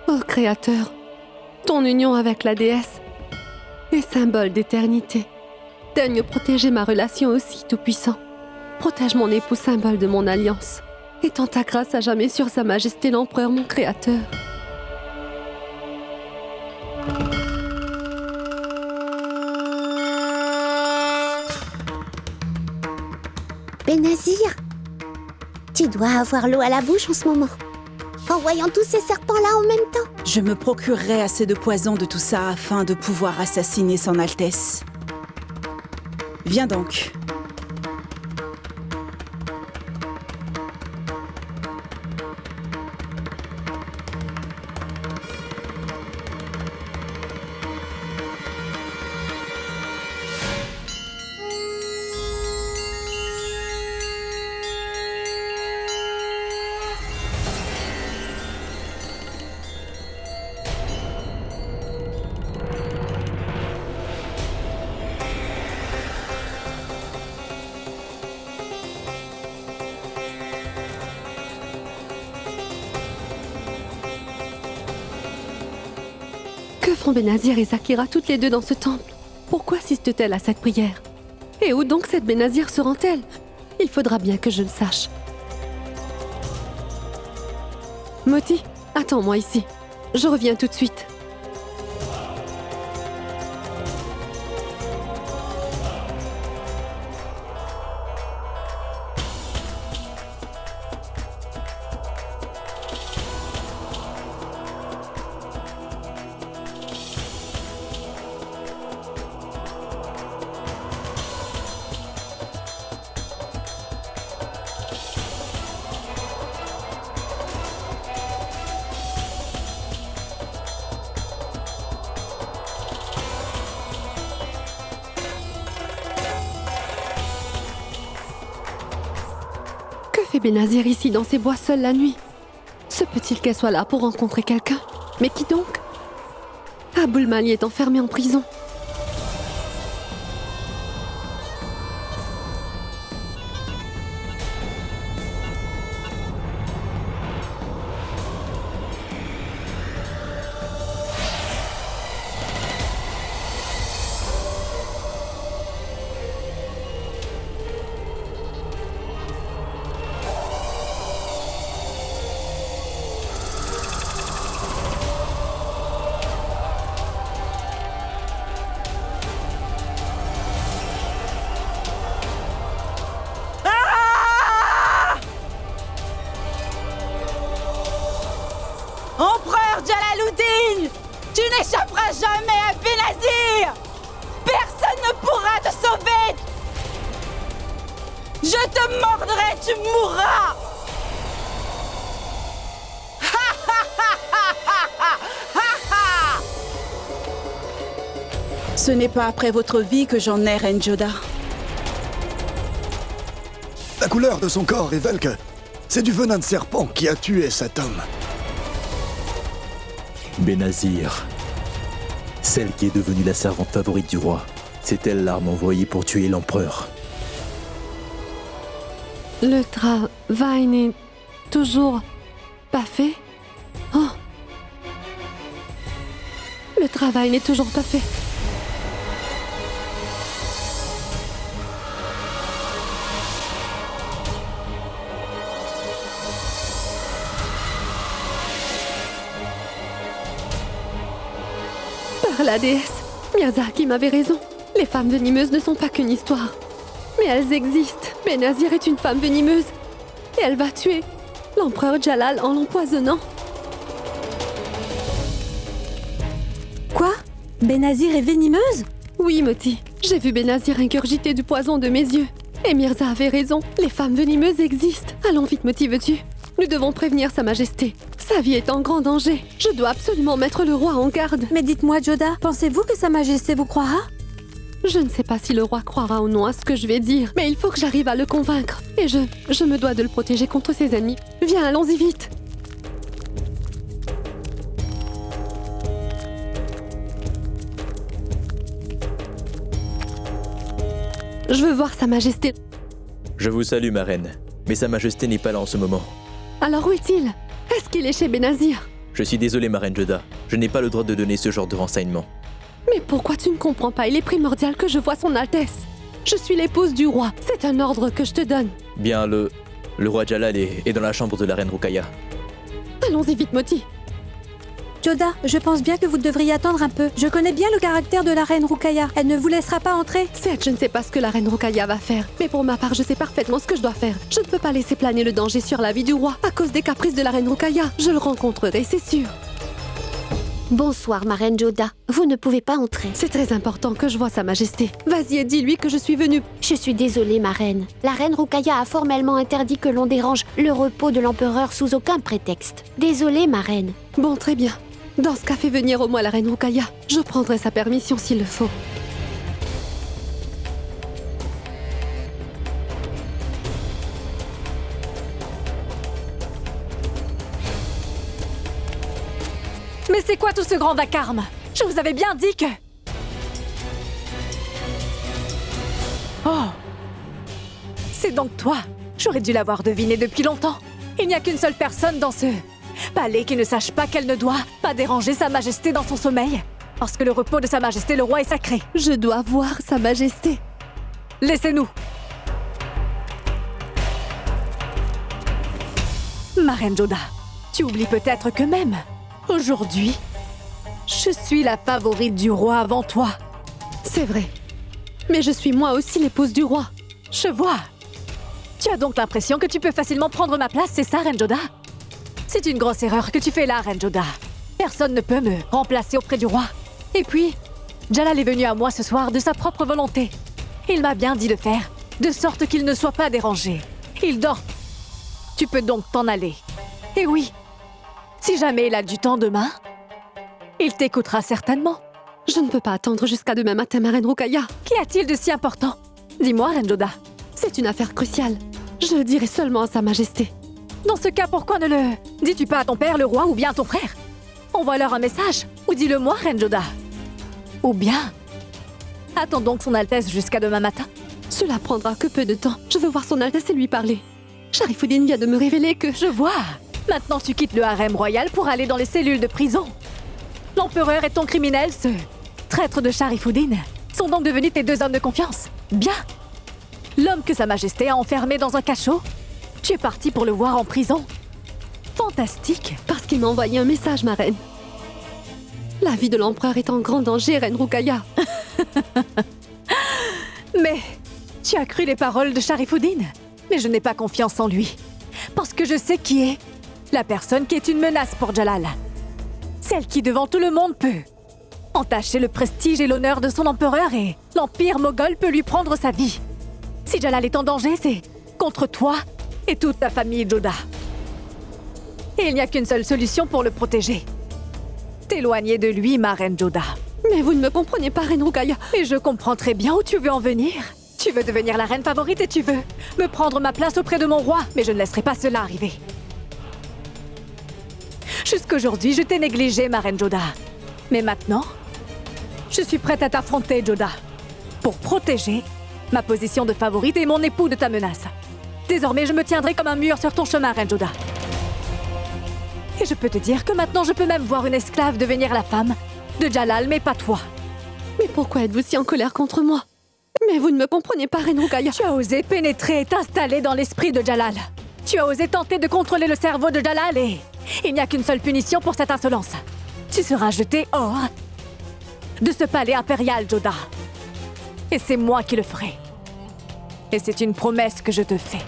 Ô Créateur, ton union avec la déesse est symbole d'éternité. Daigne protéger ma relation aussi, Tout-Puissant. Protège mon époux, symbole de mon alliance. Étends ta grâce à jamais sur Sa Majesté l'Empereur, mon Créateur. Benazir, tu dois avoir l'eau à la bouche en ce moment. En voyant tous ces serpents-là en même temps. Je me procurerai assez de poison de tout ça afin de pouvoir assassiner son Altesse. Viens donc. Que font Benazir et Zakira toutes les deux dans ce temple? Pourquoi assiste-t-elle à cette prière? Et où donc cette Benazir se rend-elle? Il faudra bien que je le sache. Moti, attends-moi ici. Je reviens tout de suite. Que fait Benazir ici dans ces bois seul la nuit? Se peut-il qu'elle soit là pour rencontrer quelqu'un? Mais qui donc? Aboul-Mali est enfermé en prison. Empereur Jalaluddin, tu n'échapperas jamais à Benazir! Personne ne pourra te sauver! Je te mordrai, tu mourras! Ce n'est pas après votre vie que j'en ai, Reine Joda. La couleur de son corps révèle que c'est du venin de serpent qui a tué cet homme. Benazir, celle qui est devenue la servante favorite du roi, c'est elle l'arme envoyée pour tuer l'empereur. Le travail n'est toujours pas fait? Oh! Le travail n'est toujours pas fait. Par la déesse, Miyazaki m'avait raison. Les femmes venimeuses ne sont pas qu'une histoire. Mais elles existent. Benazir est une femme venimeuse. Et elle va tuer l'empereur Jalal en l'empoisonnant. Quoi? Benazir est venimeuse? Oui, Moti. J'ai vu Benazir ingurgiter du poison de mes yeux. Et Mirza avait raison. Les femmes venimeuses existent. Allons vite, Moti, veux-tu? Nous devons prévenir Sa Majesté. Sa vie est en grand danger. Je dois absolument mettre le roi en garde. Mais dites-moi, Joda, pensez-vous que Sa Majesté vous croira? Je ne sais pas si le roi croira ou non à ce que je vais dire, mais il faut que j'arrive à le convaincre. Et je me dois de le protéger contre ses ennemis. Viens, allons-y vite. Je veux voir Sa Majesté. Je vous salue, ma reine, mais Sa Majesté n'est pas là en ce moment. Alors où est-il? Est-ce qu'il est chez Benazir? Je suis désolé, ma reine Joda. Je n'ai pas le droit de donner ce genre de renseignements. Mais pourquoi tu ne comprends pas? Il est primordial que je voie son Altesse. Je suis l'épouse du roi. C'est un ordre que je te donne. Bien, le roi Jalal est dans la chambre de la reine Rukaya. Allons-y vite, Moti. Joda, je pense bien que vous devriez attendre un peu. Je connais bien le caractère de la reine Rukaya. Elle ne vous laissera pas entrer. Certes, je ne sais pas ce que la reine Rukaya va faire. Mais pour ma part, je sais parfaitement ce que je dois faire. Je ne peux pas laisser planer le danger sur la vie du roi à cause des caprices de la reine Rukaya. Je le rencontrerai, c'est sûr. Bonsoir, ma reine Joda. Vous ne pouvez pas entrer. C'est très important que je voie sa majesté. Vas-y et dis-lui que je suis venue. Je suis désolée, ma reine. La reine Rukaya a formellement interdit que l'on dérange le repos de l'empereur sous aucun prétexte. Désolée, ma reine. Bon, très bien. Dans ce cas, fais venir au moins la reine Rukaya. Je prendrai sa permission s'il le faut. Mais c'est quoi tout ce grand vacarme? Je vous avais bien dit que... Oh! C'est donc toi! J'aurais dû l'avoir deviné depuis longtemps. Il n'y a qu'une seule personne dans ce palais qui ne sache pas qu'elle ne doit pas déranger sa majesté dans son sommeil. Parce que le repos de sa majesté le roi est sacré. Je dois voir sa majesté. Laissez-nous! Ma reine Joda, tu oublies peut-être que même aujourd'hui, je suis la favorite du roi avant toi. C'est vrai. Mais je suis moi aussi l'épouse du roi. Je vois. Tu as donc l'impression que tu peux facilement prendre ma place, c'est ça, reine Joda? C'est une grosse erreur que tu fais là, reine Joda. Personne ne peut me remplacer auprès du roi. Et puis, Jalal est venu à moi ce soir de sa propre volonté. Il m'a bien dit de faire, de sorte qu'il ne soit pas dérangé. Il dort. Tu peux donc t'en aller. Et oui, si jamais il a du temps demain, il t'écoutera certainement. Je ne peux pas attendre jusqu'à demain matin, ma reine Rukaya. Qu'y a-t-il de si important? Dis-moi, reine Joda. C'est une affaire cruciale. Je le dirai seulement à sa majesté. Dans ce cas, pourquoi ne le dis-tu pas à ton père, le roi, ou bien à ton frère? Envoie-leur un message, ou dis-le-moi, reine Joda. Ou bien, attends donc son Altesse jusqu'à demain matin. Cela prendra que peu de temps. Je veux voir son Altesse et lui parler. Sharifuddin vient de me révéler que... Je vois. Maintenant, tu quittes le harem royal pour aller dans les cellules de prison. L'empereur et ton criminel, ce traître de Sharifuddin, sont donc devenus tes deux hommes de confiance. Bien. L'homme que sa majesté a enfermé dans un cachot, tu es parti pour le voir en prison. Fantastique. Parce qu'il m'a envoyé un message, ma reine. La vie de l'empereur est en grand danger, reine Rukaya. Mais tu as cru les paroles de Sharifuddin. Mais je n'ai pas confiance en lui. Parce que je sais qui est la personne qui est une menace pour Jalal. Celle qui, devant tout le monde, peut entacher le prestige et l'honneur de son empereur et l'empire moghol peut lui prendre sa vie. Si Jalal est en danger, c'est contre toi et toute ta famille Joda. Et il n'y a qu'une seule solution pour le protéger. T'éloigner de lui, ma reine Joda. Mais vous ne me comprenez pas, reine Rukaya. Et je comprends très bien où tu veux en venir. Tu veux devenir la reine favorite et tu veux me prendre ma place auprès de mon roi, mais je ne laisserai pas cela arriver. Jusqu'aujourd'hui, je t'ai négligée, ma reine Joda. Mais maintenant, je suis prête à t'affronter, Joda, pour protéger ma position de favorite et mon époux de ta menace. Désormais, je me tiendrai comme un mur sur ton chemin, reine Joda. Et je peux te dire que maintenant, je peux même voir une esclave devenir la femme de Jalal, mais pas toi. Mais pourquoi êtes-vous si en colère contre moi? Mais vous ne me comprenez pas, reine Rukaya. Tu as osé pénétrer et t'installer dans l'esprit de Jalal. Tu as osé tenter de contrôler le cerveau de Jalal et il n'y a qu'une seule punition pour cette insolence. Tu seras jeté hors de ce palais impérial, Joda. Et c'est moi qui le ferai. Et c'est une promesse que je te fais.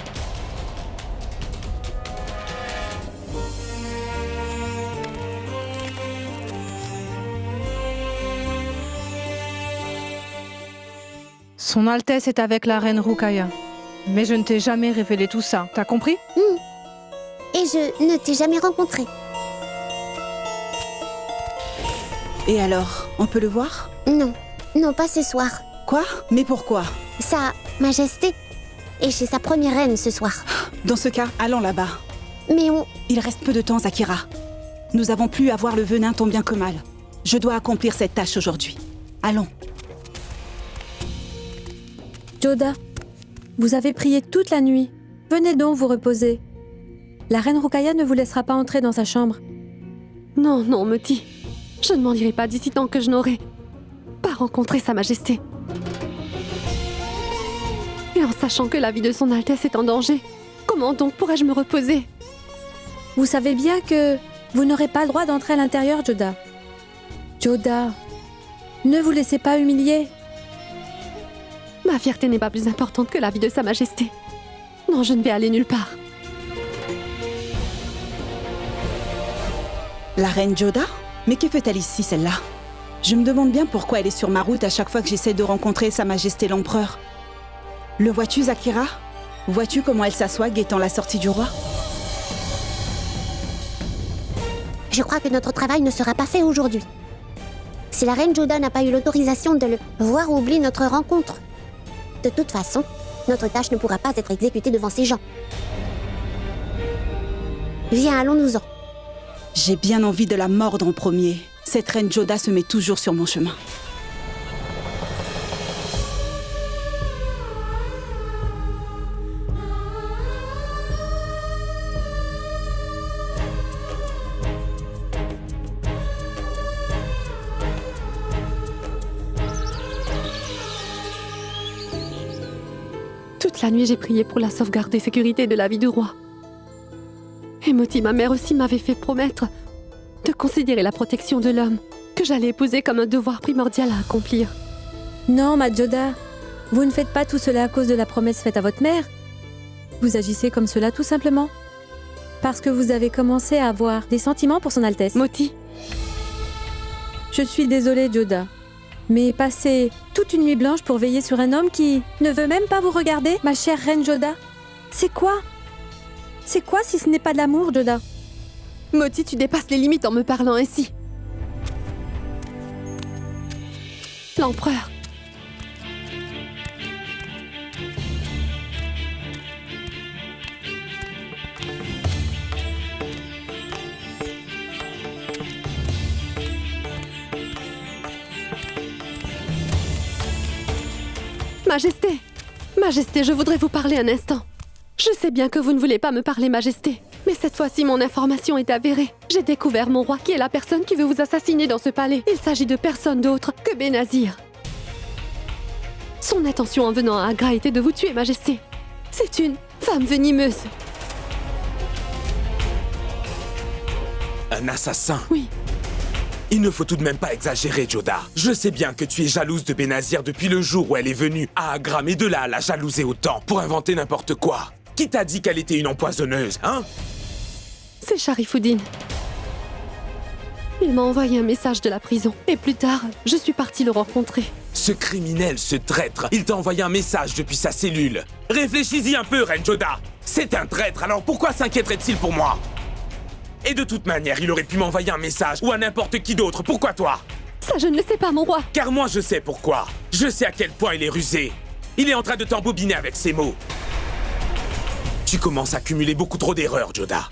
Son Altesse est avec la reine Rukaya. Mais je ne t'ai jamais révélé tout ça, t'as compris? Et je ne t'ai jamais rencontré. Et alors, on peut le voir? Non, non, pas ce soir. Quoi? Mais pourquoi? Sa Majesté est chez sa première reine ce soir. Dans ce cas, allons là-bas. Mais on... Il reste peu de temps, Zakira. Nous avons plus à voir le venin tant bien que mal. Je dois accomplir cette tâche aujourd'hui. Allons. Joda, vous avez prié toute la nuit. Venez donc vous reposer. La reine Rukaya ne vous laissera pas entrer dans sa chambre. Non, non, Moti. Je ne m'en irai pas d'ici tant que je n'aurai pas rencontré Sa Majesté. Et en sachant que la vie de son Altesse est en danger, comment donc pourrais-je me reposer? Vous savez bien que vous n'aurez pas le droit d'entrer à l'intérieur, Joda. Joda, ne vous laissez pas humilier. Ma fierté n'est pas plus importante que la vie de Sa Majesté. Non, je ne vais aller nulle part. La reine Joda? Mais que fait-elle ici, celle-là? Je me demande bien pourquoi elle est sur ma route à chaque fois que j'essaie de rencontrer Sa Majesté l'Empereur. Le vois-tu, Zakira? Vois-tu comment elle s'assoit guettant la sortie du roi? Je crois que notre travail ne sera pas fait aujourd'hui. Si la reine Joda n'a pas eu l'autorisation de le voir ou oublie notre rencontre. De toute façon, notre tâche ne pourra pas être exécutée devant ces gens. Viens, allons-nous-en. J'ai bien envie de la mordre en premier. Cette reine Joda se met toujours sur mon chemin. Toute la nuit, j'ai prié pour la sauvegarde et sécurité de la vie du roi. Et Moti, ma mère aussi, m'avait fait promettre de considérer la protection de l'homme que j'allais épouser comme un devoir primordial à accomplir. Non, ma Joda, vous ne faites pas tout cela à cause de la promesse faite à votre mère. Vous agissez comme cela tout simplement. Parce que vous avez commencé à avoir des sentiments pour son Altesse. Moti, Je suis désolée, Joda. Mais passer toute une nuit blanche pour veiller sur un homme qui ne veut même pas vous regarder, ma chère reine Joda, c'est quoi? C'est quoi si ce n'est pas de l'amour, Joda? Moti, tu dépasses les limites en me parlant ainsi. L'empereur. Majesté, Majesté, je voudrais vous parler un instant. Je sais bien que vous ne voulez pas me parler, Majesté. Mais cette fois-ci, mon information est avérée. J'ai découvert mon roi qui est la personne qui veut vous assassiner dans ce palais. Il s'agit de personne d'autre que Benazir. Son intention en venant à Agra était de vous tuer, Majesté. C'est une femme venimeuse. Un assassin? Oui. Il ne faut tout de même pas exagérer, Joda. Je sais bien que tu es jalouse de Benazir depuis le jour où elle est venue à Agra, mais de là à la jalouser autant pour inventer n'importe quoi. Qui t'a dit qu'elle était une empoisonneuse, hein? C'est Sharifuddin. Il m'a envoyé un message de la prison. Et plus tard, je suis partie le rencontrer. Ce criminel, ce traître, il t'a envoyé un message depuis sa cellule. Réfléchis-y un peu, Reine Joda. C'est un traître, alors pourquoi s'inquiéterait-il pour moi? Et de toute manière, il aurait pu m'envoyer un message ou à n'importe qui d'autre. Pourquoi toi? Ça, je ne le sais pas, mon roi. Car moi, je sais pourquoi. Je sais à quel point il est rusé. Il est en train de t'embobiner avec ses mots. Tu commences à cumuler beaucoup trop d'erreurs, Joda.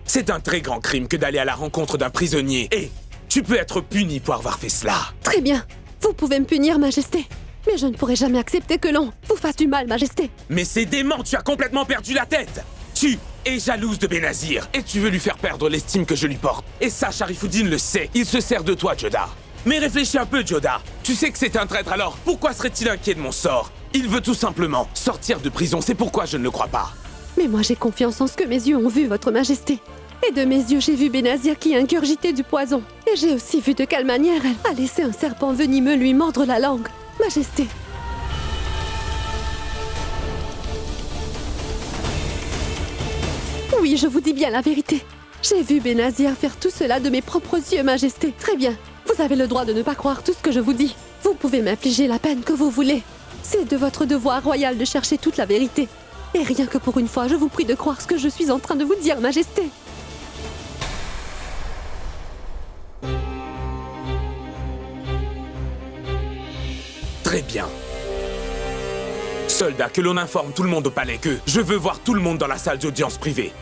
C'est un très grand crime que d'aller à la rencontre d'un prisonnier. Et tu peux être puni pour avoir fait cela. Très bien. Vous pouvez me punir, Majesté. Mais je ne pourrai jamais accepter que l'on vous fasse du mal, Majesté. Mais c'est dément, tu as complètement perdu la tête. Tu es jalouse de Benazir et tu veux lui faire perdre l'estime que je lui porte. Et ça, Sharifuddin le sait. Il se sert de toi, Joda. Mais réfléchis un peu, Joda. Tu sais que c'est un traître, alors pourquoi serait-il inquiet de mon sort? Il veut tout simplement sortir de prison, c'est pourquoi je ne le crois pas. Mais moi, j'ai confiance en ce que mes yeux ont vu, Votre Majesté. Et de mes yeux, j'ai vu Benazir qui ingurgitait du poison. Et j'ai aussi vu de quelle manière elle a laissé un serpent venimeux lui mordre la langue. Majesté. Oui, je vous dis bien la vérité. J'ai vu Benazir faire tout cela de mes propres yeux, Majesté. Très bien. Vous avez le droit de ne pas croire tout ce que je vous dis. Vous pouvez m'infliger la peine que vous voulez. C'est de votre devoir royal de chercher toute la vérité. Et rien que pour une fois, je vous prie de croire ce que je suis en train de vous dire, Majesté. Très bien. Soldat, que l'on informe tout le monde au palais que je veux voir tout le monde dans la salle d'audience privée.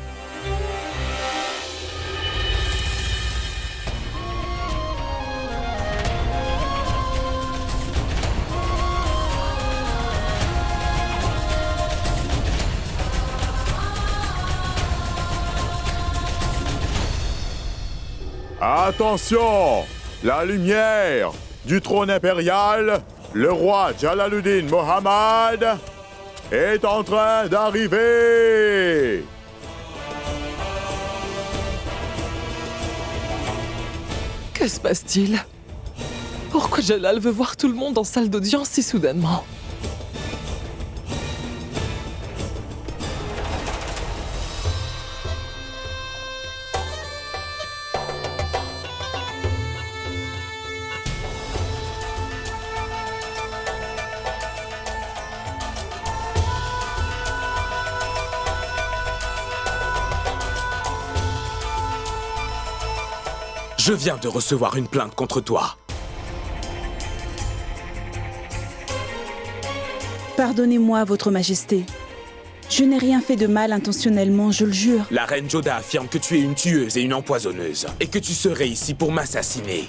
Attention! La lumière du trône impérial, le roi Jalaluddin Mohammed, est en train d'arriver! Que se passe-t-il? Pourquoi Jalal veut voir tout le monde en salle d'audience si soudainement? Je viens de recevoir une plainte contre toi. Pardonnez-moi, Votre Majesté. Je n'ai rien fait de mal intentionnellement, je le jure. La reine Joda affirme que tu es une tueuse et une empoisonneuse, et que tu serais ici pour m'assassiner.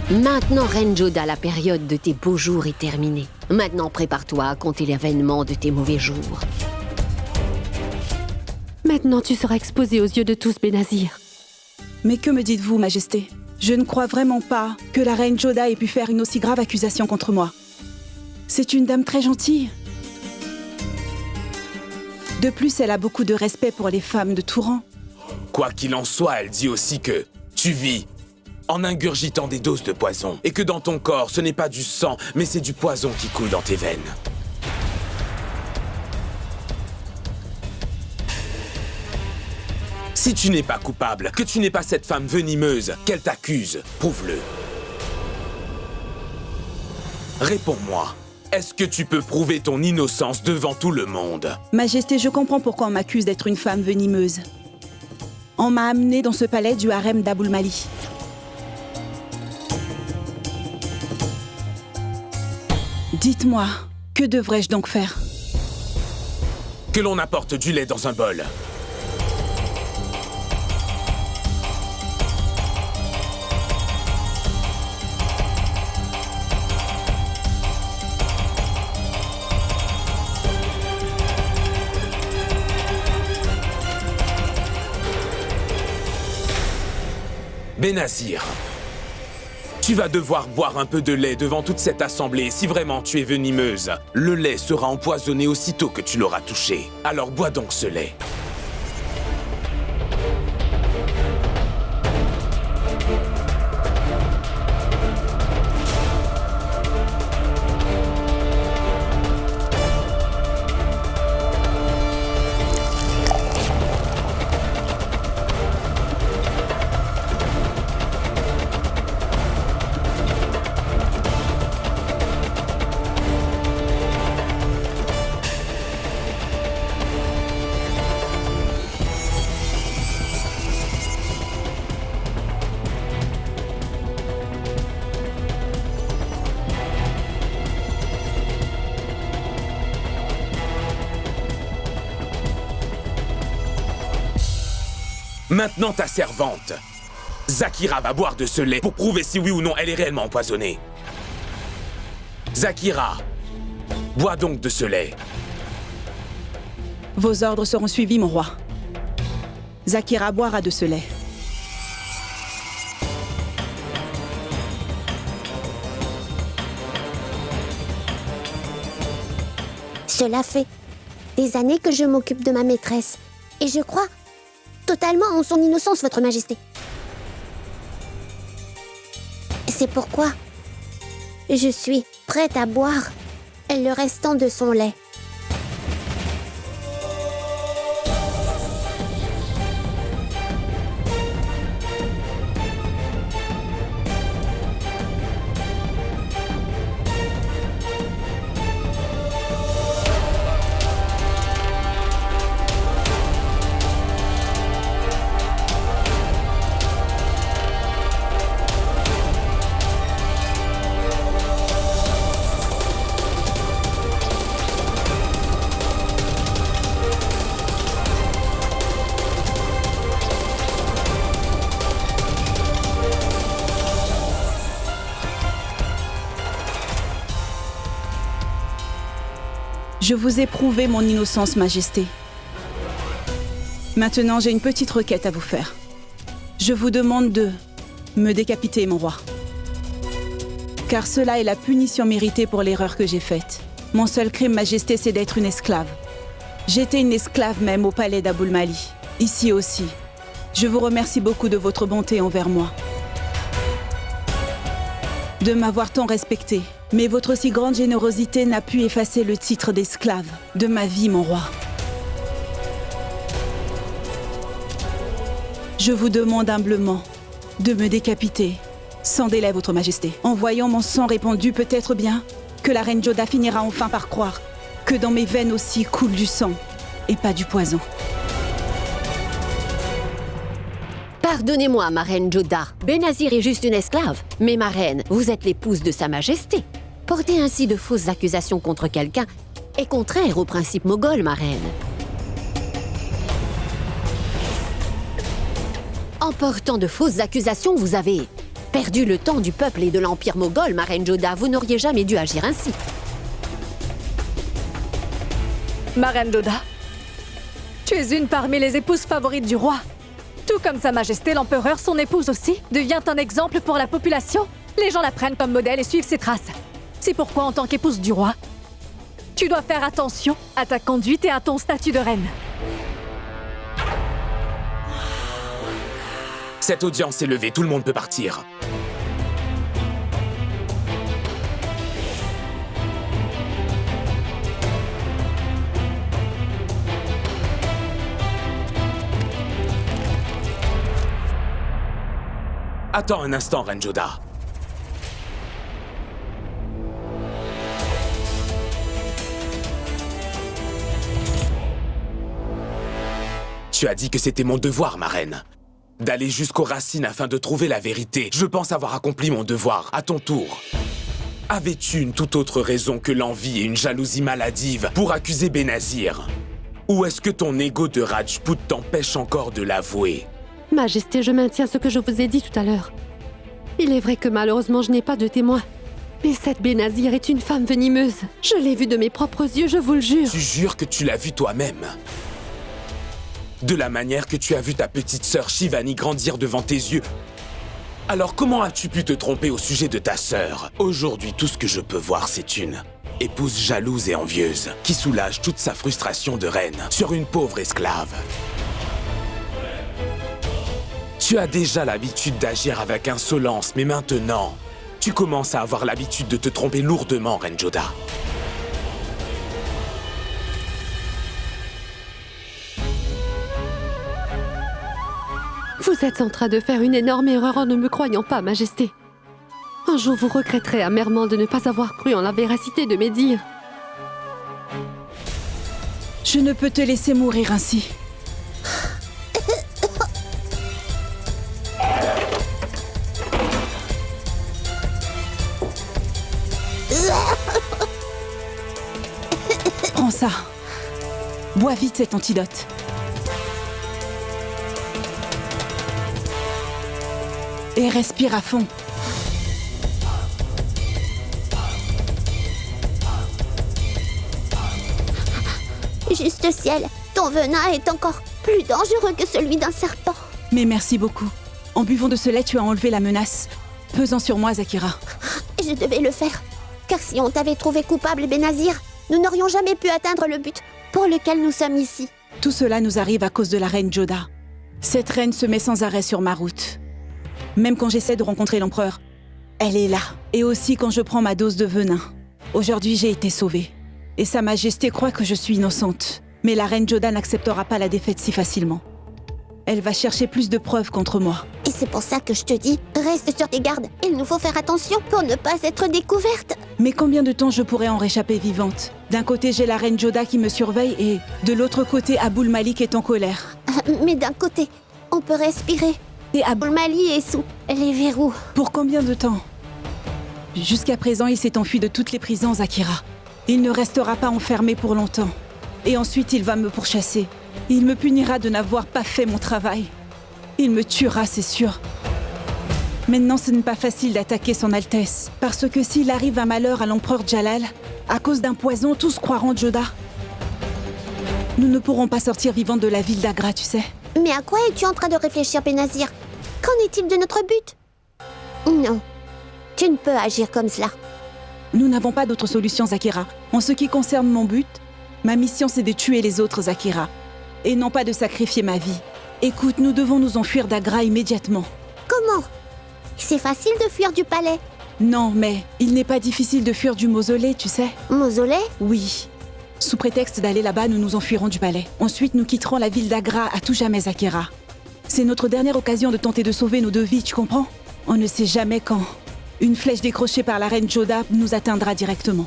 Maintenant, Reine Joda, la période de tes beaux jours est terminée. Maintenant, prépare-toi à compter l'avènement de tes mauvais jours. Maintenant, tu seras exposé aux yeux de tous, Benazir. Mais que me dites-vous, Majesté? Je ne crois vraiment pas que la reine Joda ait pu faire une aussi grave accusation contre moi. C'est une dame très gentille. De plus, elle a beaucoup de respect pour les femmes de tout rang. Quoi qu'il en soit, elle dit aussi que tu vis en ingurgitant des doses de poison, et que dans ton corps, ce n'est pas du sang, mais c'est du poison qui coule dans tes veines. Si tu n'es pas coupable, que tu n'es pas cette femme venimeuse qu'elle t'accuse, prouve-le. Réponds-moi. Est-ce que tu peux prouver ton innocence devant tout le monde? Majesté, je comprends pourquoi on m'accuse d'être une femme venimeuse. On m'a amenée dans ce palais du harem d'Aboul Mali. Dites-moi, que devrais-je donc faire? Que l'on apporte du lait dans un bol. Benazir, tu vas devoir boire un peu de lait devant toute cette assemblée si vraiment tu es venimeuse. Le lait sera empoisonné aussitôt que tu l'auras touché. Alors bois donc ce lait. Maintenant, ta servante, Zakira, va boire de ce lait pour prouver si oui ou non elle est réellement empoisonnée. Zakira, bois donc de ce lait. Vos ordres seront suivis, mon roi. Zakira boira de ce lait. Cela fait des années que je m'occupe de ma maîtresse. Et je crois totalement en son innocence, Votre Majesté. C'est pourquoi je suis prête à boire le restant de son lait. Je vous ai prouvé mon innocence, Majesté. Maintenant, j'ai une petite requête à vous faire. Je vous demande de me décapiter, mon roi. Car cela est la punition méritée pour l'erreur que j'ai faite. Mon seul crime, Majesté, c'est d'être une esclave. J'étais une esclave même au palais d'Abul Mali, ici aussi. Je vous remercie beaucoup de votre bonté envers moi. De m'avoir tant respecté. Mais votre si grande générosité n'a pu effacer le titre d'esclave de ma vie, mon roi. Je vous demande humblement de me décapiter, sans délai, votre majesté. En voyant mon sang répandu, peut-être bien que la reine Joda finira enfin par croire que dans mes veines aussi coule du sang et pas du poison. Pardonnez-moi, ma reine Joda. Benazir est juste une esclave. Mais ma reine, vous êtes l'épouse de Sa Majesté. Porter ainsi de fausses accusations contre quelqu'un est contraire aux principes moghols, ma reine. En portant de fausses accusations, vous avez perdu le temps du peuple et de l'empire moghol, ma reine Joda. Vous n'auriez jamais dû agir ainsi. Ma reine Joda, tu es une parmi les épouses favorites du roi. Tout comme Sa Majesté l'Empereur, son épouse aussi, devient un exemple pour la population. Les gens la prennent comme modèle et suivent ses traces. C'est pourquoi, en tant qu'épouse du roi, tu dois faire attention à ta conduite et à ton statut de reine. Cette audience est levée, tout le monde peut partir. Attends un instant, Reine Joda. Tu as dit que c'était mon devoir, ma reine. D'aller jusqu'aux racines afin de trouver la vérité. Je pense avoir accompli mon devoir. À ton tour. Avais-tu une toute autre raison que l'envie et une jalousie maladive pour accuser Benazir? Ou est-ce que ton ego de Rajput t'empêche encore de l'avouer? Majesté, je maintiens ce que je vous ai dit tout à l'heure. Il est vrai que malheureusement je n'ai pas de témoin. Mais cette Benazir est une femme venimeuse. Je l'ai vue de mes propres yeux, je vous le jure. Tu jures que tu l'as vue toi-même? De la manière que tu as vu ta petite sœur Shivani grandir devant tes yeux. Alors comment as-tu pu te tromper au sujet de ta sœur? Aujourd'hui, tout ce que je peux voir, c'est une épouse jalouse et envieuse qui soulage toute sa frustration de reine sur une pauvre esclave. Tu as déjà l'habitude d'agir avec insolence, mais maintenant, tu commences à avoir l'habitude de te tromper lourdement, Reine Joda. Vous êtes en train de faire une énorme erreur en ne me croyant pas, Majesté. Un jour, vous regretterez amèrement de ne pas avoir cru en la véracité de mes dires. Je ne peux te laisser mourir ainsi. Prends ça. Bois vite cet antidote. Et respire à fond. Juste ciel, ton venin est encore plus dangereux que celui d'un serpent. Mais merci beaucoup. En buvant de ce lait, tu as enlevé la menace pesant sur moi, Zakira. Je devais le faire. Car si on t'avait trouvé coupable, Benazir, nous n'aurions jamais pu atteindre le but pour lequel nous sommes ici. Tout cela nous arrive à cause de la reine Joda. Cette reine se met sans arrêt sur ma route. Même quand j'essaie de rencontrer l'empereur, elle est là. Et aussi quand je prends ma dose de venin. Aujourd'hui, j'ai été sauvée. Et Sa Majesté croit que je suis innocente. Mais la reine Joda n'acceptera pas la défaite si facilement. Elle va chercher plus de preuves contre moi. Et c'est pour ça que je te dis, reste sur tes gardes. Il nous faut faire attention pour ne pas être découverte. Mais combien de temps je pourrais en réchapper vivante? D'un côté, j'ai la reine Joda qui me surveille et de l'autre côté, Abul Malik est en colère. Mais d'un côté, on peut respirer. Et Abul Malik est sous les verrous. Pour combien de temps? Jusqu'à présent, il s'est enfui de toutes les prisons, Zakira. Il ne restera pas enfermé pour longtemps. Et ensuite, il va me pourchasser. Il me punira de n'avoir pas fait mon travail. Il me tuera, c'est sûr. Maintenant, ce n'est pas facile d'attaquer son Altesse. Parce que s'il arrive un malheur à l'empereur Jalal, à cause d'un poison, tous croiront Joda. Nous ne pourrons pas sortir vivants de la ville d'Agra, tu sais. Mais à quoi es-tu en train de réfléchir, Benazir? Qu'en est-il de notre but? Non, tu ne peux agir comme cela. Nous n'avons pas d'autre solution, Zakira. En ce qui concerne mon but, ma mission c'est de tuer les autres, Zakira. Et non pas de sacrifier ma vie. Écoute, nous devons nous enfuir d'Agra immédiatement. Comment? C'est facile de fuir du palais. Non, mais il n'est pas difficile de fuir du mausolée, tu sais. Mausolée? Oui. Sous prétexte d'aller là-bas, nous nous enfuirons du palais. Ensuite, nous quitterons la ville d'Agra à tout jamais, Zakira. C'est notre dernière occasion de tenter de sauver nos deux vies, tu comprends? On ne sait jamais quand. Une flèche décrochée par la reine Joda nous atteindra directement.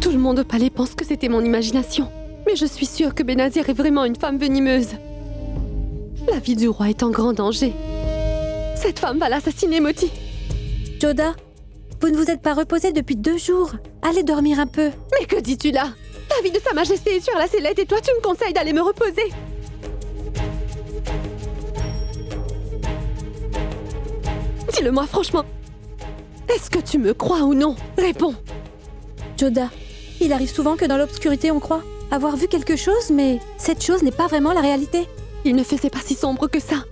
Tout le monde au palais pense que c'était mon imagination. Mais je suis sûre que Benazir est vraiment une femme venimeuse. La vie du roi est en grand danger. Cette femme va l'assassiner, Moti. Joda, vous ne vous êtes pas reposé depuis 2 jours. Allez dormir un peu. Mais que dis-tu là? La vie de Sa Majesté est sur la sellette et toi tu me conseilles d'aller me reposer. Dis-le-moi franchement. Est-ce que tu me crois ou non? Réponds. Joda, il arrive souvent que dans l'obscurité on croit avoir vu quelque chose, mais cette chose n'est pas vraiment la réalité. Il ne faisait pas si sombre que ça.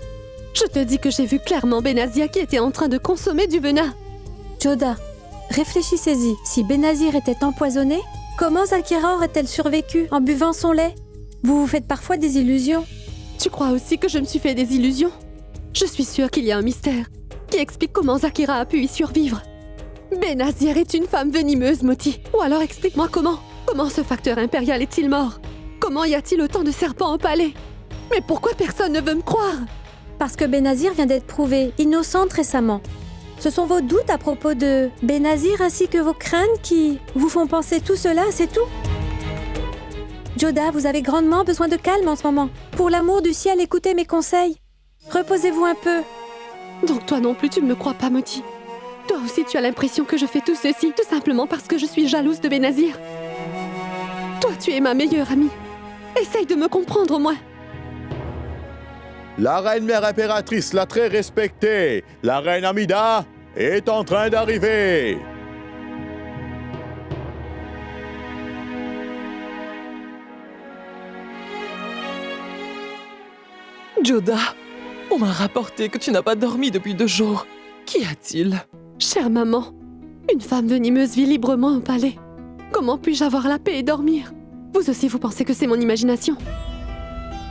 Je te dis que j'ai vu clairement Benazir qui était en train de consommer du venin. Joda, réfléchissez-y. Si Benazir était empoisonné, comment Zakira aurait-elle survécu en buvant son lait? Vous vous faites parfois des illusions. Tu crois aussi que je me suis fait des illusions? Je suis sûre qu'il y a un mystère qui explique comment Zakira a pu y survivre. Benazir est une femme venimeuse, Moti. Ou alors explique-moi comment. Comment ce facteur impérial est-il mort? Comment y a-t-il autant de serpents au palais? Mais pourquoi personne ne veut me croire? Parce que Benazir vient d'être prouvé innocente récemment. Ce sont vos doutes à propos de Benazir ainsi que vos craintes qui vous font penser tout cela, c'est tout? Joda, vous avez grandement besoin de calme en ce moment. Pour l'amour du ciel, écoutez mes conseils. Reposez-vous un peu. Donc toi non plus, tu ne me crois pas, Moti? Toi aussi, tu as l'impression que je fais tout ceci tout simplement parce que je suis jalouse de Benazir. Toi, tu es ma meilleure amie. Essaye de me comprendre, au moins. La reine mère impératrice, la très respectée, la reine Amida, est en train d'arriver. Joda, on m'a rapporté que tu n'as pas dormi depuis 2 jours. Qu'y a-t-il? Chère maman, une femme venimeuse vit librement au palais. Comment puis-je avoir la paix et dormir? Vous aussi, vous pensez que c'est mon imagination?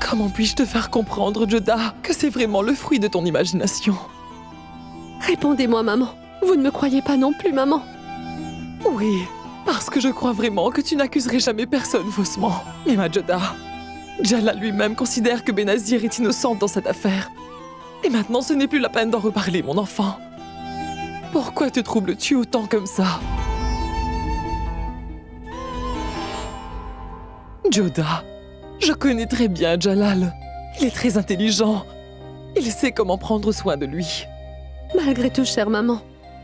Comment puis-je te faire comprendre, Joda, que c'est vraiment le fruit de ton imagination? Répondez-moi, maman. Vous ne me croyez pas non plus, maman? Oui, parce que je crois vraiment que tu n'accuserais jamais personne faussement. Mais ma Joda, Jalal lui-même considère que Benazir est innocente dans cette affaire. Et maintenant, ce n'est plus la peine d'en reparler, mon enfant. Pourquoi te troubles-tu autant comme ça? Joda, je connais très bien Jalal. Il est très intelligent. Il sait comment prendre soin de lui. Malgré tout, chère maman,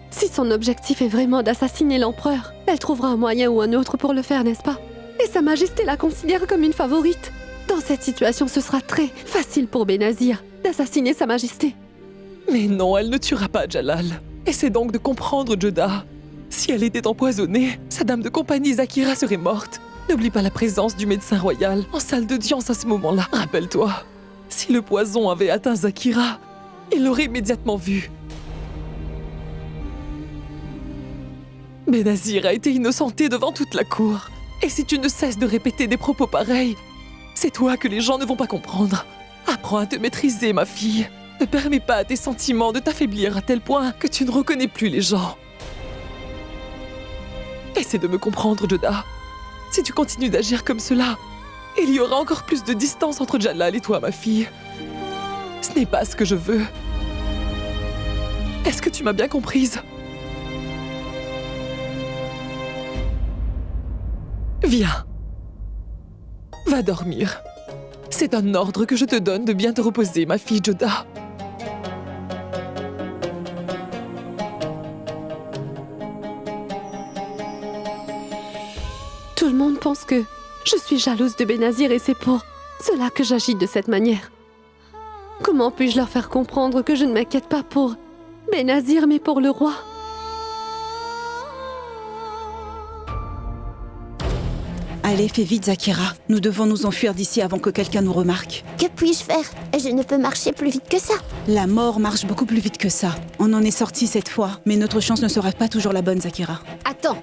si son objectif est vraiment d'assassiner l'empereur, elle trouvera un moyen ou un autre pour le faire, n'est-ce pas? Et Sa Majesté la considère comme une favorite. Dans cette situation, ce sera très facile pour Benazir d'assassiner Sa Majesté. Mais non, elle ne tuera pas Jalal. Essaie donc de comprendre, Joda. Si elle était empoisonnée, sa dame de compagnie Zakira serait morte. N'oublie pas la présence du médecin royal en salle d'audience à ce moment-là. Rappelle-toi, si le poison avait atteint Zakira, il l'aurait immédiatement vu. Benazir a été innocenté devant toute la cour. Et si tu ne cesses de répéter des propos pareils, c'est toi que les gens ne vont pas comprendre. Apprends à te maîtriser, ma fille. Ne permets pas à tes sentiments de t'affaiblir à tel point que tu ne reconnais plus les gens. Essaie de me comprendre, Joda. Si tu continues d'agir comme cela, il y aura encore plus de distance entre Jalal et toi, ma fille. Ce n'est pas ce que je veux. Est-ce que tu m'as bien comprise? Viens. Va dormir. C'est un ordre que je te donne de bien te reposer, ma fille Joda. Tout le monde pense que je suis jalouse de Benazir et c'est pour cela que j'agis de cette manière. Comment puis-je leur faire comprendre que je ne m'inquiète pas pour Benazir, mais pour le roi. Allez, fais vite, Zakira. Nous devons nous enfuir d'ici avant que quelqu'un nous remarque. Que puis-je faire? Je ne peux marcher plus vite que ça. La mort marche beaucoup plus vite que ça. On en est sorti cette fois, mais notre chance ne sera pas toujours la bonne, Zakira. Attends.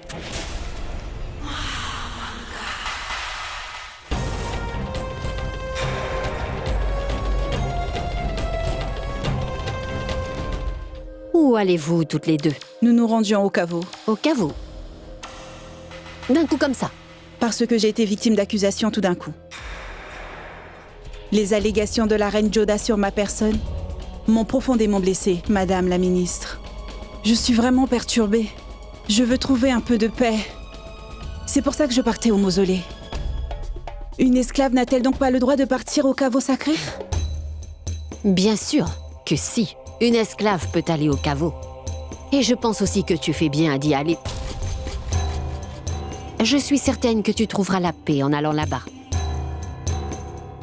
Où allez-vous toutes les deux? Nous nous rendions au caveau. Au caveau? D'un coup comme ça? Parce que j'ai été victime d'accusations tout d'un coup. Les allégations de la reine Joda sur ma personne m'ont profondément blessée, Madame la ministre. Je suis vraiment perturbée. Je veux trouver un peu de paix. C'est pour ça que je partais au mausolée. Une esclave n'a-t-elle donc pas le droit de partir au caveau sacré? Bien sûr que si. Une esclave peut aller au caveau. Et je pense aussi que tu fais bien d'y aller. Je suis certaine que tu trouveras la paix en allant là-bas.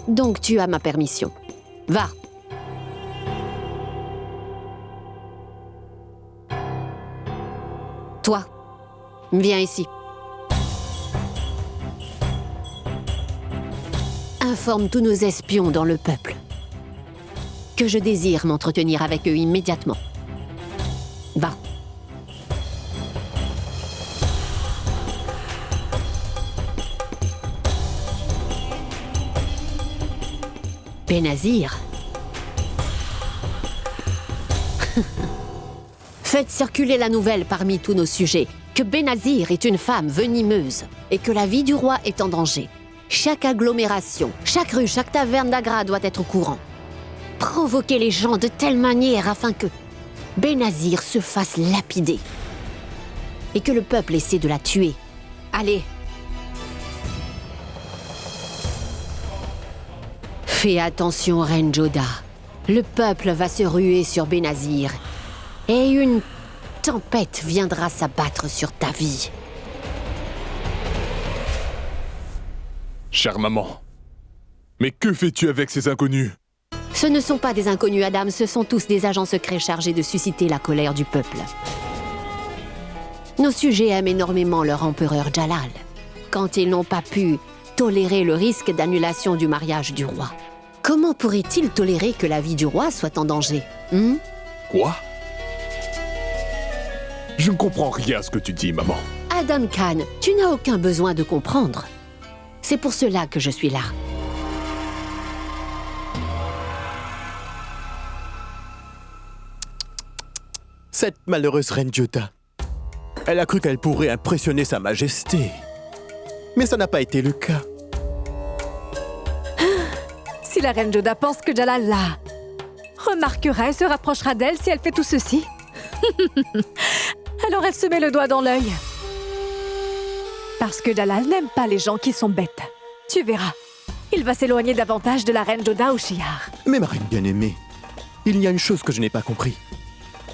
Donc tu as ma permission. Va. Toi, viens ici. Informe tous nos espions dans le peuple que je désire m'entretenir avec eux immédiatement. Va. Benazir. Faites circuler la nouvelle parmi tous nos sujets que Benazir est une femme venimeuse et que la vie du roi est en danger. Chaque agglomération, chaque rue, chaque taverne d'Agra doit être au courant. Provoquer les gens de telle manière afin que Benazir se fasse lapider et que le peuple essaie de la tuer. Allez. Fais attention, Reine Joda. Le peuple va se ruer sur Benazir et une tempête viendra s'abattre sur ta vie. Chère maman, mais que fais-tu avec ces inconnus? Ce ne sont pas des inconnus, Adam, ce sont tous des agents secrets chargés de susciter la colère du peuple. Nos sujets aiment énormément leur empereur Jalal, quand ils n'ont pas pu tolérer le risque d'annulation du mariage du roi. Comment pourraient-ils tolérer que la vie du roi soit en danger? Quoi? Je ne comprends rien à ce que tu dis, maman. Adam Khan, tu n'as aucun besoin de comprendre. C'est pour cela que je suis là. Cette malheureuse reine Joda. Elle a cru qu'elle pourrait impressionner sa majesté. Mais ça n'a pas été le cas. Si la reine Joda pense que Jalal la remarquera et se rapprochera d'elle si elle fait tout ceci, alors elle se met le doigt dans l'œil. Parce que Jalal n'aime pas les gens qui sont bêtes. Tu verras, il va s'éloigner davantage de la reine Joda ou Shiar. Mais ma reine bien-aimée, il y a une chose que je n'ai pas compris.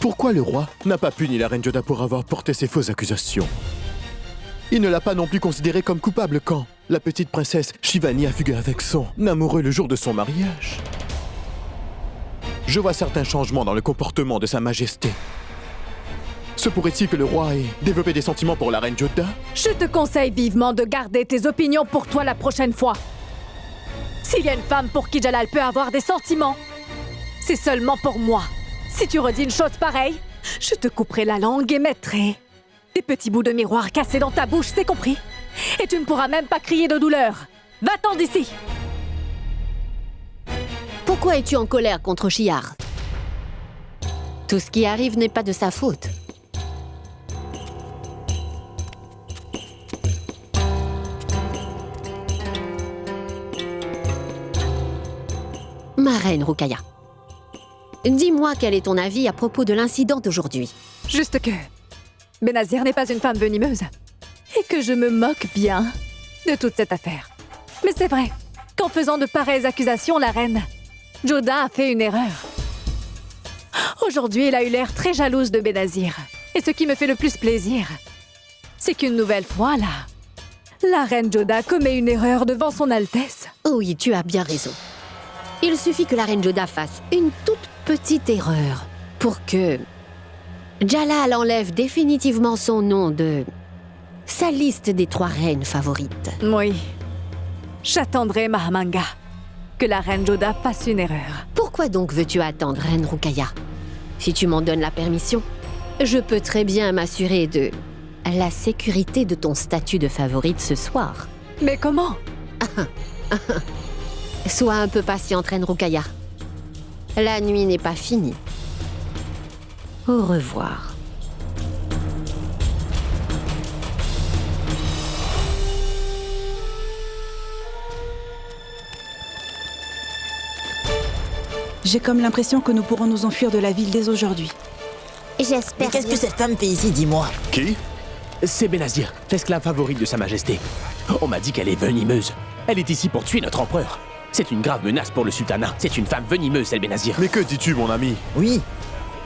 Pourquoi le roi n'a pas puni la reine Joda pour avoir porté ces fausses accusations? Il ne l'a pas non plus considérée comme coupable quand la petite princesse Shivani a fugué avec son amoureux le jour de son mariage. Je vois certains changements dans le comportement de Sa Majesté. Se pourrait-il que le roi ait développé des sentiments pour la reine Joda? Je te conseille vivement de garder tes opinions pour toi la prochaine fois. S'il y a une femme pour qui Jalal peut avoir des sentiments, c'est seulement pour moi. Si tu redis une chose pareille, je te couperai la langue et mettrai des petits bouts de miroir cassés dans ta bouche, c'est compris? Et tu ne pourras même pas crier de douleur. Va-t'en d'ici! Pourquoi es-tu en colère contre Shiar? Tout ce qui arrive n'est pas de sa faute. Ma reine Rukaya, dis-moi quel est ton avis à propos de l'incident d'aujourd'hui. Juste que Benazir n'est pas une femme venimeuse et que je me moque bien de toute cette affaire. Mais c'est vrai qu'en faisant de pareilles accusations, la reine Joda a fait une erreur. Aujourd'hui, elle a eu l'air très jalouse de Benazir. Et ce qui me fait le plus plaisir, c'est qu'une nouvelle fois, là, la reine Joda commet une erreur devant son Altesse. Oui, tu as bien raison. Il suffit que la reine Joda fasse une toute petite erreur pour que Jalal enlève définitivement son nom de sa liste des 3 reines favorites. Oui. J'attendrai, Mahamanga, que la reine Joda fasse une erreur. Pourquoi donc veux-tu attendre, reine Rukaya? Si tu m'en donnes la permission, je peux très bien m'assurer de la sécurité de ton statut de favorite ce soir. Mais comment? Sois un peu patiente, reine Rukaya. La nuit n'est pas finie. Au revoir. J'ai comme l'impression que nous pourrons nous enfuir de la ville dès aujourd'hui. J'espère. Mais qu'est-ce que cette femme fait ici, dis-moi? Qui? C'est Benazir, l'esclave favorite de Sa Majesté. On m'a dit qu'elle est venimeuse. Elle est ici pour tuer notre empereur. C'est une grave menace pour le sultanat. C'est une femme venimeuse, celle Benazir. Mais que dis-tu, mon ami? Oui.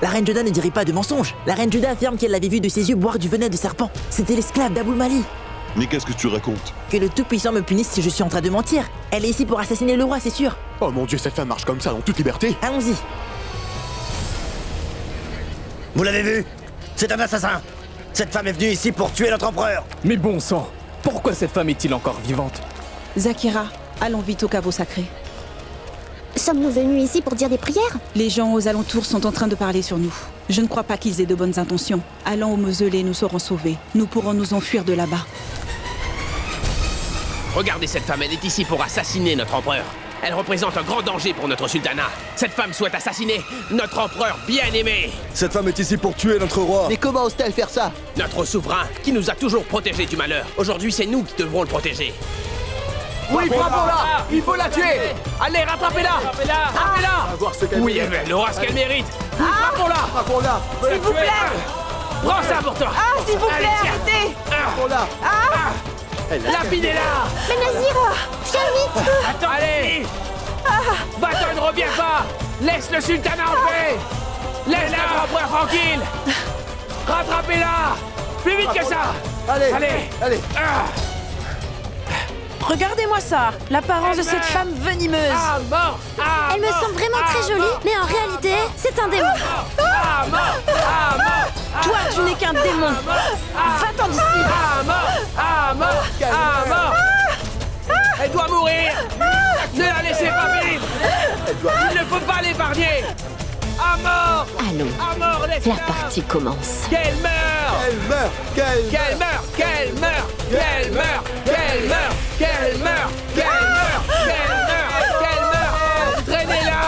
La reine Joda ne dirait pas de mensonge. La reine Joda affirme qu'elle l'avait vu de ses yeux boire du venin de serpent. C'était l'esclave d'Aboul Mali. Mais qu'est-ce que tu racontes? Que le Tout-Puissant me punisse si je suis en train de mentir. Elle est ici pour assassiner le roi, c'est sûr. Oh mon Dieu, cette femme marche comme ça en toute liberté. Allons-y. Vous l'avez vu? C'est un assassin. Cette femme est venue ici pour tuer notre empereur. Mais bon sang, pourquoi cette femme est-il encore vivante? Zakira, allons vite au caveau sacré. Sommes-nous venus ici pour dire des prières? Les gens aux alentours sont en train de parler sur nous. Je ne crois pas qu'ils aient de bonnes intentions. Allons au mausolée, nous serons sauvés. Nous pourrons nous enfuir de là-bas. Regardez cette femme, elle est ici pour assassiner notre empereur. Elle représente un grand danger pour notre sultanat. Cette femme souhaite assassiner notre empereur bien-aimé. Cette femme est ici pour tuer notre roi. Mais comment ose-t-elle faire ça? Notre souverain, qui nous a toujours protégés du malheur. Aujourd'hui, c'est nous qui devrons le protéger. Oui, frappons-la! Il faut la tuer! Allez, rattrapez-la! Rattrapez-la! Oui, elle aura ce qu'elle mérite. Oui, frappons-la! S'il vous plaît! Prends ça pour toi! Ah, s'il vous plaît, arrêtez! Frappons-la! Lapidez-la! Benazir, viens vite! Attends, allez! Bâton ne revient pas! Laisse le sultanat en paix! Laisse notre empereur tranquille! Rattrapez-la! Plus vite que ça! Allez! Regardez-moi ça, l'apparence de cette femme venimeuse. Elle me semble vraiment très jolie, mais en réalité, c'est un démon. Toi, tu n'es qu'un démon. Va-t'en d'ici. Elle doit mourir! Ne la laissez pas vivre! Il ne faut pas l'épargner! À mort! Allons, À mort, la partie commence. Qu'elle meure! Qu'elle meure! Qu'elle meure! Qu'elle meure! Qu'elle meure! Qu'elle meure! Qu'elle meure! Qu'elle meure! Qu'elle meure! Traînez-la!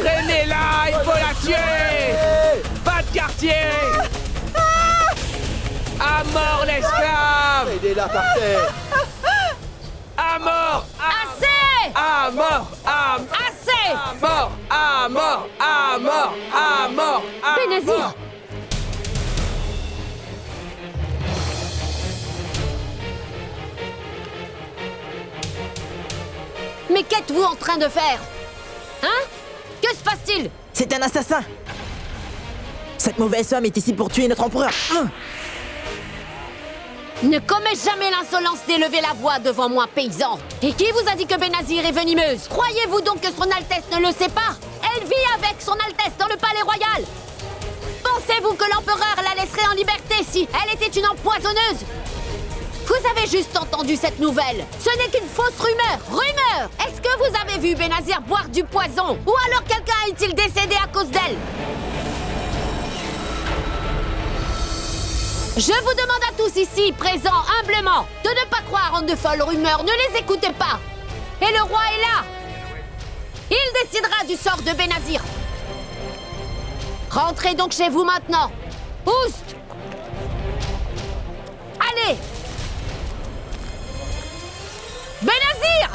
Traînez-la! Il faut la tuer! Pas de quartier! À mort l'esclave! Aidez-la par terre. À mort! Assez! À mort! Assez! À mort! À mort! À mort! À mort! Benazir! Mais qu'êtes-vous en train de faire? Hein? Que se passe-t-il? C'est un assassin. Cette mauvaise femme est ici pour tuer notre empereur. Ne commets jamais l'insolence d'élever la voix devant moi, paysan. Et qui vous a dit que Benazir est venimeuse? Croyez-vous donc que son Altesse ne le sait pas? Elle vit avec son Altesse dans le palais royal. Pensez-vous que l'empereur la laisserait en liberté si elle était une empoisonneuse? Vous avez juste entendu cette nouvelle. Ce n'est qu'une fausse rumeur. Rumeur! Est-ce que vous avez vu Benazir boire du poison? Ou alors quelqu'un est-il décédé à cause d'elle? Je vous demande à tous ici, présents, humblement, de ne pas croire en de folles rumeurs. Ne les écoutez pas. Et le roi est là. Il décidera du sort de Benazir. Rentrez donc chez vous maintenant. Oust! Allez! Benazir!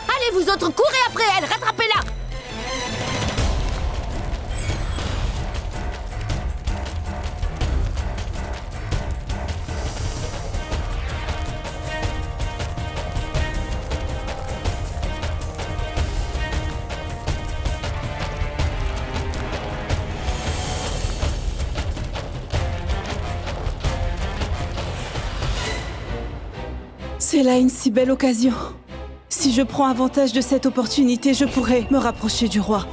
Allez, vous autres, courez après elle, rattrapez-la! C'est là une si belle occasion. Si je prends avantage de cette opportunité, je pourrai me rapprocher du roi.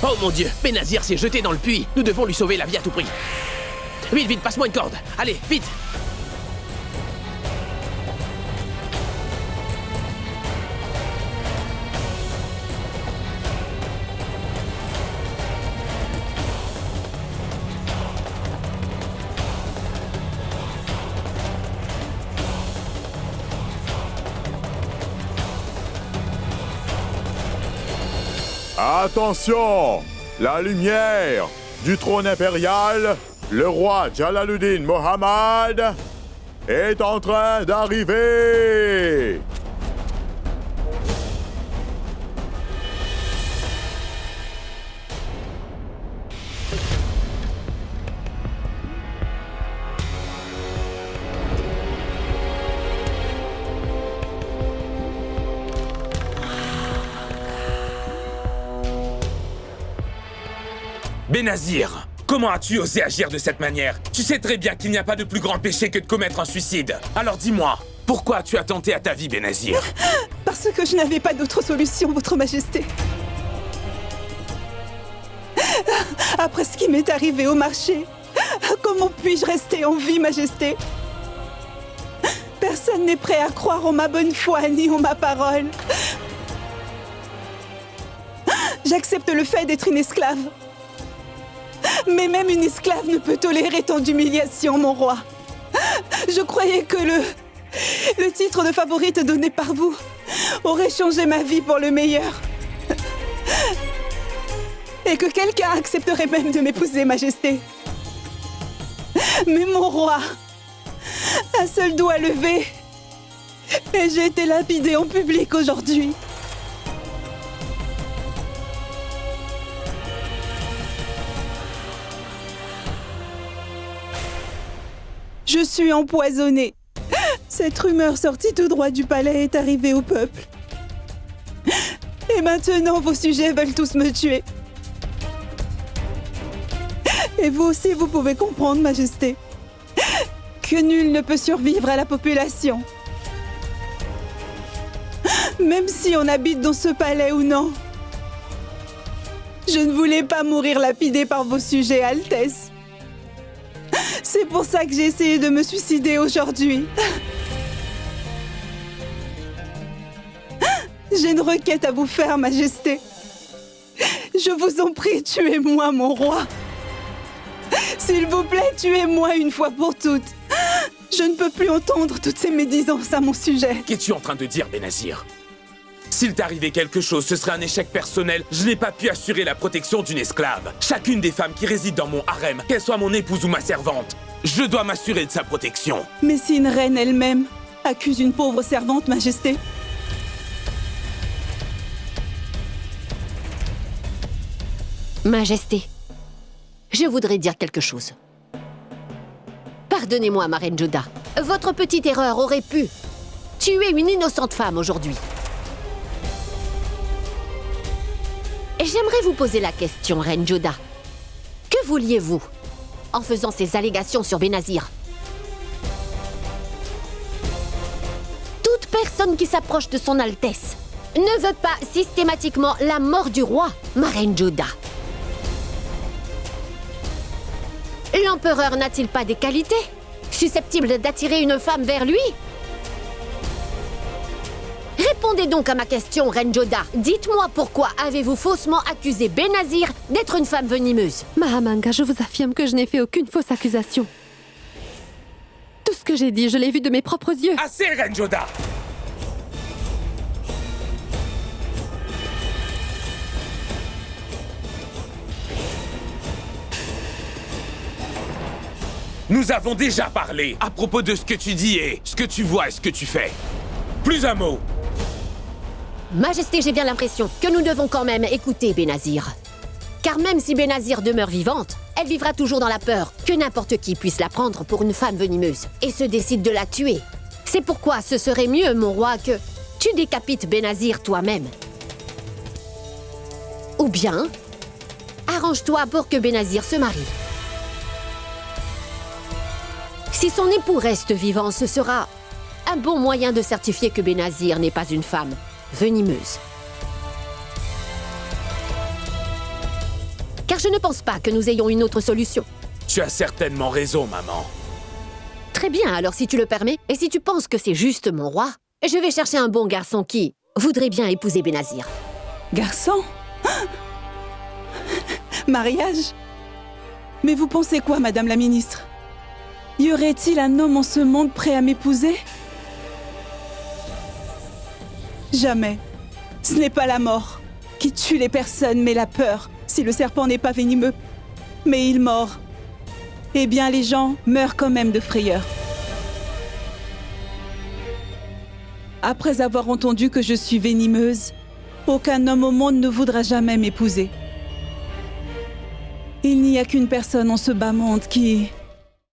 Oh mon Dieu, Benazir s'est jeté dans le puits. Nous devons lui sauver la vie à tout prix. Vite, vite, passe-moi une corde. Allez, vite. Attention! La lumière du trône impérial, le roi Jalaluddin Mohammad, est en train d'arriver! Benazir, comment as-tu osé agir de cette manière? Tu sais très bien qu'il n'y a pas de plus grand péché que de commettre un suicide. Alors dis-moi, pourquoi as-tu attenté à ta vie, Benazir? Parce que je n'avais pas d'autre solution, Votre Majesté. Après ce qui m'est arrivé au marché, comment puis-je rester en vie, Majesté? Personne n'est prêt à croire en ma bonne foi ni en ma parole. J'accepte le fait d'être une esclave. Mais même une esclave ne peut tolérer tant d'humiliation, mon roi. Je croyais que le titre de favorite donné par vous aurait changé ma vie pour le meilleur. Et que quelqu'un accepterait même de m'épouser, Majesté. Mais mon roi, un seul doigt levé, et j'ai été lapidée en public aujourd'hui. Je suis empoisonnée. Cette rumeur sortie tout droit du palais est arrivée au peuple. Et maintenant, vos sujets veulent tous me tuer. Et vous aussi, vous pouvez comprendre, Majesté, que nul ne peut survivre à la population. Même si on habite dans ce palais ou non. Je ne voulais pas mourir lapidée par vos sujets, Altesse. C'est pour ça que j'ai essayé de me suicider aujourd'hui. J'ai une requête à vous faire, Majesté. Je vous en prie, tuez-moi, mon roi. S'il vous plaît, tuez-moi une fois pour toutes. Je ne peux plus entendre toutes ces médisances à mon sujet. Qu'es-tu en train de dire, Benazir? S'il t'arrivait quelque chose, ce serait un échec personnel. Je n'ai pas pu assurer la protection d'une esclave. Chacune des femmes qui résident dans mon harem, qu'elle soit mon épouse ou ma servante, je dois m'assurer de sa protection. Mais si une reine elle-même accuse une pauvre servante, Majesté? Majesté, je voudrais dire quelque chose. Pardonnez-moi, ma reine Joda. Votre petite erreur aurait pu tuer une innocente femme aujourd'hui. J'aimerais vous poser la question, reine Joda. Que vouliez-vous en faisant ces allégations sur Benazir? Toute personne qui s'approche de son Altesse ne veut pas systématiquement la mort du roi, ma reine Joda. L'empereur n'a-t-il pas des qualités susceptibles d'attirer une femme vers lui? Répondez donc à ma question, reine Joda. Dites-moi pourquoi avez-vous faussement accusé Benazir d'être une femme venimeuse? Mahamanga, je vous affirme que je n'ai fait aucune fausse accusation. Tout ce que j'ai dit, je l'ai vu de mes propres yeux. Assez, reine Joda! Nous avons déjà parlé à propos de ce que tu dis et ce que tu vois et ce que tu fais. Plus un mot. Majesté, j'ai bien l'impression que nous devons quand même écouter Benazir. Car même si Benazir demeure vivante, elle vivra toujours dans la peur que n'importe qui puisse la prendre pour une femme venimeuse et se décide de la tuer. C'est pourquoi ce serait mieux, mon roi, que tu décapites Benazir toi-même. Ou bien, arrange-toi pour que Benazir se marie. Si son époux reste vivant, ce sera un bon moyen de certifier que Benazir n'est pas une femme venimeuse. je ne pense pas que nous ayons une autre solution. Tu as certainement raison, maman. Très bien, alors si tu le permets, et si tu penses que c'est juste mon roi, je vais chercher un bon garçon qui voudrait bien épouser Benazir. Garçon? Mariage? Mais vous pensez quoi, Madame la Ministre? Y aurait-il un homme en ce monde prêt à m'épouser? Jamais. Ce n'est pas la mort qui tue les personnes, mais la peur, si le serpent n'est pas venimeux. Mais il mord. Eh bien, les gens meurent quand même de frayeur. Après avoir entendu que je suis venimeuse, aucun homme au monde ne voudra jamais m'épouser. Il n'y a qu'une personne en ce bas monde qui